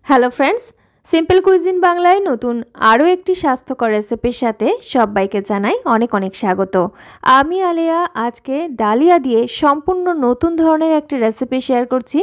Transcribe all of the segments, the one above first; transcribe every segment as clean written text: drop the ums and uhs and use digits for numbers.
Hello friends, simple cuisine বাংলায় নতুন আরও একটি স্বাস্থ্যকর রেসিপির সাথে সবাইকে জানাই অনেক অনেক স্বাগত। আমি আলেয়া আজকে ডালিয়া দিয়ে সম্পূর্ণ নতুন ধরনের একটি রেসিপি শেয়ার করছি,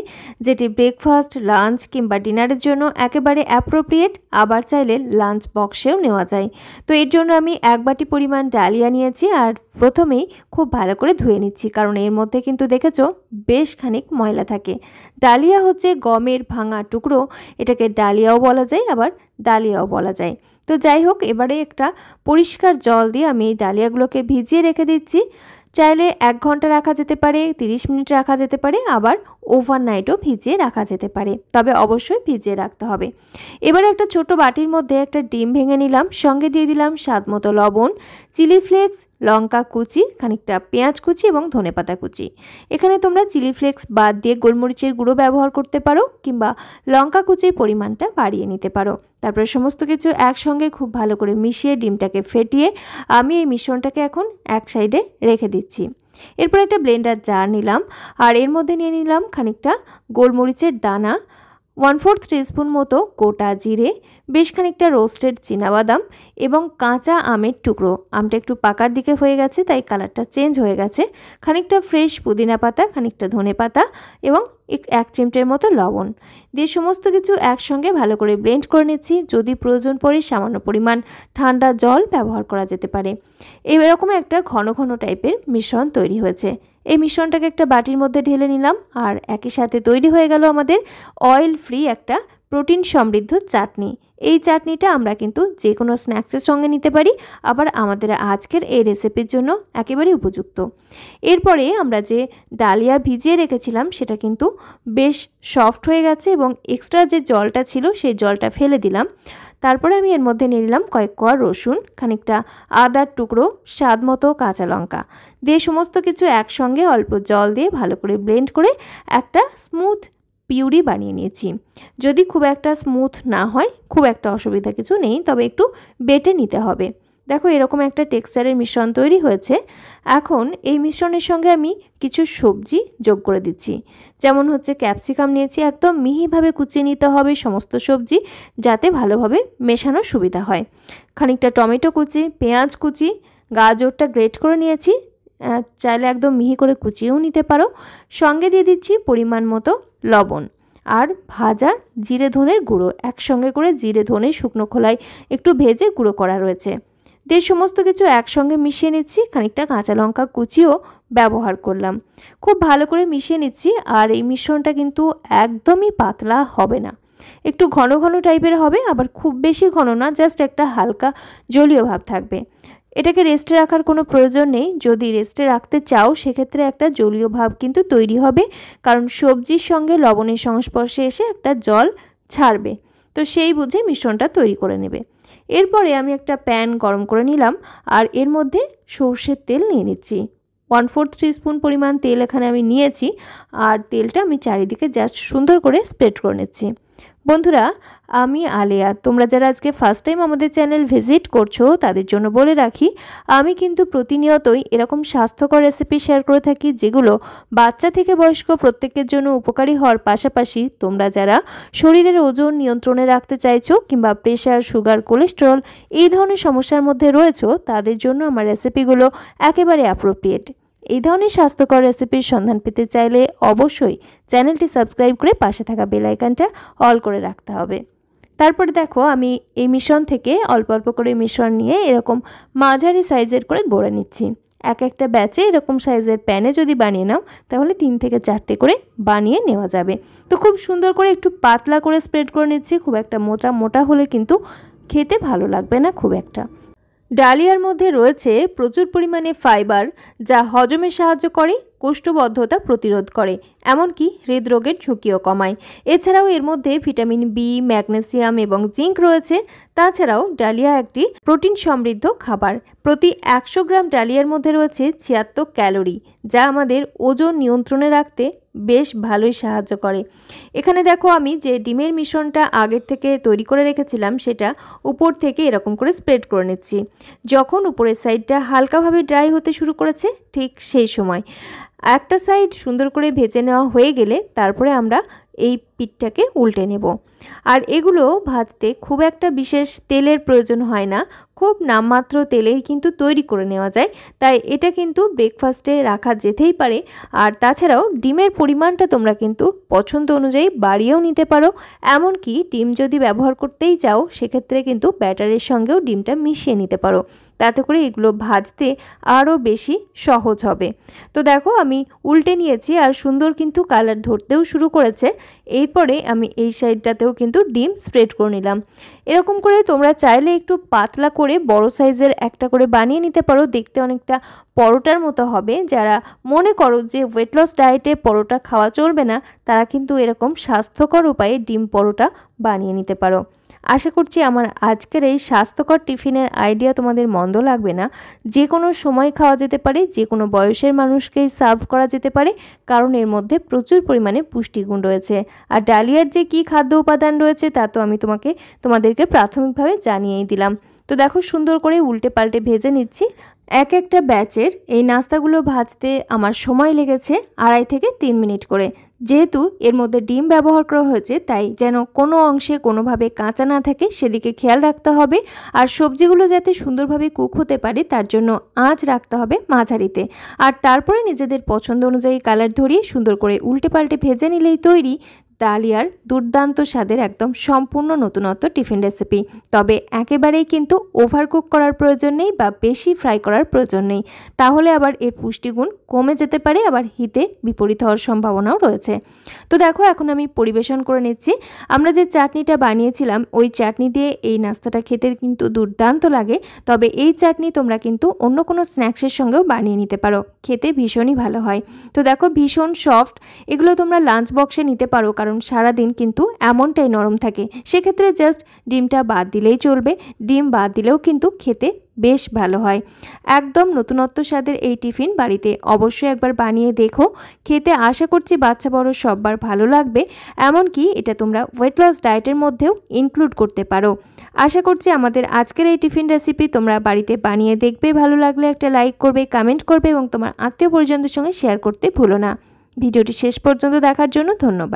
যেটি ব্রেকফাস্ট, লাঞ্চ কিংবা ডিনারের জন্য একেবারে অ্যাপ্রোপ্রিয়েট, আবার চাইলে লাঞ্চ বক্সেও নেওয়া যায়। তো এর জন্য আমি 1 বাটি পরিমাণ ডালিয়া নিয়েছি আর প্রথমেই খুব ভালো করে ধুয়ে নিচ্ছি, কারণ এর মধ্যে কিন্তু দেখেছো বেশ খানিক ময়লা থাকে। ডালিয়া হচ্ছে গমের ভাঙা টুকরো, এটাকে ডালিয়াও বলা যায় আবার ডালিয়াও বলা যায়। তো যাই হোক, এবারে একটা পরিষ্কার জল দিয়ে আমি এই ডালিয়াগুলোকে ভিজিয়ে রেখে দিচ্ছি। চাইলে 1 ঘন্টা রাখা যেতে পারে, 30 মিনিট রাখা যেতে পারে, আবার ওভারনাইটও ভিজিয়ে রাখা যেতে পারে, তবে অবশ্যই ভিজিয়ে রাখতে হবে। এবারে একটা ছোট বাটির মধ্যে একটা ডিম ভেঙে নিলাম, সঙ্গে দিয়ে দিলাম স্বাদমতো লবণ, চিলি ফ্লেক্স, লঙ্কা কুচি, খানিকটা পেঁয়াজ কুচি এবং ধনেপাতা কুচি। এখানে তোমরা চিলি ফ্লেক্স বাদ দিয়ে গোলমরিচের গুঁড়ো ব্যবহার করতে পারো কিংবা লঙ্কা কুচির পরিমাণটা বাড়িয়ে নিতে পারো। তারপরে সমস্ত কিছু একসঙ্গে খুব ভালো করে মিশিয়ে ডিমটাকে ফেটিয়ে আমি এই মিশ্রণটাকে এখন এক সাইডে রেখে দিচ্ছি। এরপর একটা ব্লেন্ডার জার নিলাম আর এর মধ্যে নিয়ে নিলাম খানিকটা গোলমরিচের দানা, 1/4 টিস্পুন মতো গোটা জিরে, বেশ খানিকটা রোস্টেড চীনাবাদাম এবং কাঁচা আমের টুকরো। আমটা একটু পাকার দিকে হয়ে গেছে তাই কালারটা চেঞ্জ হয়ে গেছে। খানিকটা ফ্রেশ পুদিনা পাতা, খানিকটা ধনে পাতা এবং 1 চিমটের মতো লবণ দিয়ে সমস্ত কিছু একসঙ্গে ভালো করে ব্লেন্ড করে নিচ্ছি। যদি প্রয়োজন পড়ে সামান্য পরিমাণ ঠান্ডা জল ব্যবহার করা যেতে পারে। এরকম একটা ঘন ঘন টাইপের মিশ্রণ তৈরি হয়েছে। এই মিশ্রণটাকে একটা বাটির মধ্যে ঢেলে নিলাম আর একই সাথে তৈরি হয়ে গেল আমাদের অয়েল ফ্রি একটা প্রোটিন সমৃদ্ধ চাটনি। এই চাটনিটা আমরা কিন্তু যে কোনো স্ন্যাক্সের সঙ্গে নিতে পারি, আবার আমাদের আজকের এই রেসিপির জন্য একেবারে উপযুক্ত। এরপরে আমরা যে ডালিয়া ভিজিয়ে রেখেছিলাম সেটা কিন্তু বেশ সফট হয়ে গেছে এবং এক্সট্রা যে জলটা ছিল সেই জলটা ফেলে দিলাম। তারপরে আমি এর মধ্যে নিয়ে নিলাম কয়েক কোয়া রসুন, খানিকটা আদার টুকরো, স্বাদ মতো কাঁচা লঙ্কা দিয়ে সমস্ত কিছু একসঙ্গে অল্প জল দিয়ে ভালো করে ব্লেন্ড করে একটা স্মুথ পিউরি বানিয়ে নিয়েছি। যদি খুব একটা স্মুথ না হয় খুব একটা অসুবিধা কিছু নেই, তবে একটু বেটে নিতে হবে। দেখো এরকম একটা টেক্সচারের মিশ্রণ তৈরি হয়েছে। এখন এই মিশ্রণের সঙ্গে আমি কিছু সবজি যোগ করে দিচ্ছি, যেমন হচ্ছে ক্যাপসিকাম নিয়েছি, একদম মিহিভাবে কুচিয়ে নিতে হবে সমস্ত সবজি যাতে ভালোভাবে মেশানোর সুবিধা হয়। খানিকটা টমেটো কুচি, পেঁয়াজ কুচি, গাজরটা গ্রেট করে নিয়েছি, চাইলে একদম মিহি করে কুচিয়েও নিতে পারো। সঙ্গে দিয়ে দিচ্ছি পরিমাণ মতো লবণ আর ভাজা জিরে ধনের গুঁড়ো, একসঙ্গে করে জিরে ধনে শুকনো খোলায় একটু ভেজে গুঁড়ো করা রয়েছে দিয়ে সমস্ত কিছু একসঙ্গে মিশিয়ে নিচ্ছি। খানিকটা কাঁচা লঙ্কা কুচিও ব্যবহার করলাম, খুব ভালো করে মিশিয়ে নিচ্ছি। আর এই মিশ্রণটা কিন্তু একদমই পাতলা হবে না, একটু ঘন ঘন টাইপের হবে, আবার খুব বেশি ঘন না, জাস্ট একটা হালকা জলীয় ভাব থাকবে। এটাকে রেস্টে রাখার কোনো প্রয়োজন নেই, যদি রেস্টে রাখতে চাও সেক্ষেত্রে একটা জলীয় ভাব কিন্তু তৈরি হবে, কারণ সবজির সঙ্গে লবণের সংস্পর্শে এসে একটা জল ছাড়বে, তো সেই বুঝে মিশ্রণটা তৈরি করে নেবে। এরপরে আমি একটা প্যান গরম করে নিলাম আর এর মধ্যে সর্ষের তেল নিয়ে নিচ্ছি। 1/4 টিস্পুন পরিমাণ তেল এখানে আমি নিয়েছি আর তেলটা আমি চারিদিকে জাস্ট সুন্দর করে স্প্রেড করে নিচ্ছি। বন্ধুরা, আমি আলেয়া, তোমরা যারা আজকে ফার্স্ট টাইম আমাদের চ্যানেল ভিজিট করছো তাদের জন্য বলে রাখি, আমি কিন্তু প্রতিনিয়তই এরকম স্বাস্থ্যকর রেসিপি শেয়ার করে থাকি যেগুলো বাচ্চা থেকে বয়স্ক প্রত্যেকের জন্য উপকারী হওয়ার পাশাপাশি তোমরা যারা শরীরের ওজন নিয়ন্ত্রণে রাখতে চাইছো কিংবা প্রেশার, সুগার, কোলেস্টেরল এই ধরনের সমস্যার মধ্যে রয়েছো তাদের জন্য আমার রেসিপিগুলো একেবারে অ্যাপ্রোপ্রিয়েট। এই ধরনের স্বাস্থ্যকর রেসিপির সন্ধান পেতে চাইলে অবশ্যই চ্যানেলটি সাবস্ক্রাইব করে পাশে থাকা বেল আইকনটা অল করে রাখতে হবে। তারপরে দেখো আমি এই মিশ্রণ থেকে অল্প অল্প করে মিশ্রণ নিয়ে এরকম মাঝারি সাইজের করে গড়ে নিচ্ছি। একটা ব্যাচে এরকম সাইজের প্যানে যদি বানিয়ে নাও তাহলে 3 থেকে 4টে করে বানিয়ে নেওয়া যাবে। তো খুব সুন্দর করে একটু পাতলা করে স্প্রেড করে নিচ্ছি, খুব একটা মোটা মোটা হলে কিন্তু খেতে ভালো লাগবে না খুব একটা। ডালিয়ার মধ্যে রয়েছে প্রচুর পরিমাণে ফাইবার, যা হজমে সাহায্য করে, কোষ্ঠবদ্ধতা প্রতিরোধ করে, এমনকি হৃদরোগের ঝুঁকিও কমায়। এছাড়াও এর মধ্যে ভিটামিন বি, ম্যাগনেসিয়াম এবং জিঙ্ক রয়েছে। তাছাড়াও ডালিয়া একটি প্রোটিন সমৃদ্ধ খাবার। প্রতি 100 গ্রাম ডালিয়ার মধ্যে রয়েছে 76 ক্যালোরি, যা আমাদের ওজন নিয়ন্ত্রণে রাখতে বেশ ভালোই সাহায্য করে। এখানে দেখো আমি যে ডিমের মিশ্রণটা আগের থেকে তৈরি করে রেখেছিলাম সেটা উপর থেকে এরকম করে স্প্রেড করে নিচ্ছি। যখন উপরের সাইডটা হালকাভাবে ড্রাই হতে শুরু করেছে ঠিক সেই সময় একটা সাইড সুন্দর করে ভেজে নেওয়া হয়ে গেলে তারপরে আমরা এই পিঠটাকে উল্টে নেব। আর এগুলো ভাজতে খুব একটা বিশেষ তেলের প্রয়োজন হয় না, খুব নামমাত্র তেলেই কিন্তু তৈরি করে নেওয়া যায়। তাই এটা কিন্তু ব্রেকফাস্টে রাখা যেতেই পারে। আর তাছাড়াও ডিমের পরিমাণটা তোমরা কিন্তু পছন্দ অনুযায়ী বাড়িয়েও নিতে পারো। এমনকি ডিম যদি ব্যবহার করতেই চাও সেক্ষেত্রে কিন্তু ব্যাটারের সঙ্গেও ডিমটা মিশিয়ে নিতে পারো, তাতে করে এগুলো ভাজতে আরও বেশি সহজ হবে। তো দেখো আমি উল্টে নিয়েছি আর সুন্দর কিন্তু কালার ধরতেও শুরু করেছে। এরপরে আমি এই সাইডটাতেও কিন্তু ডিম স্প্রেড করে নিলাম। এরকম করে তোমরা চাইলে একটু পাতলা করে বড় সাইজের একটা করে বানিয়ে নিতে পারো, দেখতে অনেকটা পরোটার মতো হবে। যারা মনে করো যে ওয়েট লস ডায়েটে পরোটা খাওয়া চলবে না, তারা কিন্তু এরকম স্বাস্থ্যকর উপায়ে ডিম পরোটা বানিয়ে নিতে পারো। আশা করছি আমার আজকের এই স্বাস্থ্যকর টিফিনের আইডিয়া তোমাদের মন্দ লাগবে না। যে কোনো সময় খাওয়া যেতে পারে, যে কোনো বয়সের মানুষকেই সার্ভ করা যেতে পারে, কারণ এর মধ্যে প্রচুর পরিমাণে পুষ্টিগুণ রয়েছে। আর ডালিয়ার যে কী খাদ্য উপাদান রয়েছে তা তো আমি তোমাদেরকে প্রাথমিকভাবে জানিয়েই দিলাম। তো দেখো সুন্দর করে উল্টে পাল্টে ভেজে নিচ্ছি। এক একটা ব্যাচের এই নাস্তাগুলো ভাজতে আমার সময় লেগেছে 2.5 থেকে 3 মিনিট করে। যেহেতু এর মধ্যে ডিম ব্যবহার করা হয়েছে, তাই যেন কোনো অংশে কোনোভাবে কাঁচা না থাকে সেদিকে খেয়াল রাখতে হবে। আর সবজিগুলো যাতে সুন্দরভাবে কুক হতে পারে তার জন্য আঁচ রাখতে হবে মাঝারিতে। আর তারপরে নিজেদের পছন্দ অনুযায়ী কালার ধরিয়ে সুন্দর করে উল্টে পাল্টে ভেজে নিলেই তৈরি ডালিয়ার দুর্দান্ত স্বাদের একদম সম্পূর্ণ নতুনত্ব টিফিন রেসিপি। তবে একেবারেই কিন্তু ওভারকুক করার প্রয়োজন নেই বা বেশি ফ্রাই করার প্রয়োজন নেই, তাহলে আবার এর পুষ্টিগুণ কমে যেতে পারে, আবার হিতে বিপরীত হওয়ার সম্ভাবনাও রয়েছে। তো দেখো এখন আমি পরিবেশন করে নিচ্ছি। আমরা যে চাটনিটা বানিয়েছিলাম ওই চাটনি দিয়ে এই নাস্তাটা খেতে কিন্তু দুর্দান্ত লাগে। তবে এই চাটনি তোমরা কিন্তু অন্য কোনো স্ন্যাক্সের সঙ্গেও বানিয়ে নিতে পারো, খেতে ভীষণই ভালো হয়। তো দেখো ভীষণ সফট, এগুলো তোমরা লাঞ্চ বক্সে নিতে পারো, কারণ সারাদিন কিন্তু এমনটাই নরম থাকে। সেক্ষেত্রে জাস্ট ডিমটা বাদ দিলেই চলবে, ডিম বাদ দিলেও কিন্তু খেতে বেশ ভালো হয়। একদম নতুনত্ব স্বাদের এই টিফিন বাড়িতে অবশ্যই একবার বানিয়ে দেখো, খেতে আশা করছি বাচ্চা বড় সববার ভালো লাগবে। এমনকি এটা তোমরা ওয়েট লস ডায়েটের মধ্যেও ইনক্লুড করতে পারো। আশা করছি আমাদের আজকের এই টিফিন রেসিপি তোমরা বাড়িতে বানিয়ে দেখবে, ভালো লাগলে একটা লাইক করবে, কমেন্ট করবে এবং তোমার আত্মীয় পরিজনদের সঙ্গে শেয়ার করতে ভুলো না। ভিডিওটি শেষ পর্যন্ত দেখার জন্য ধন্যবাদ।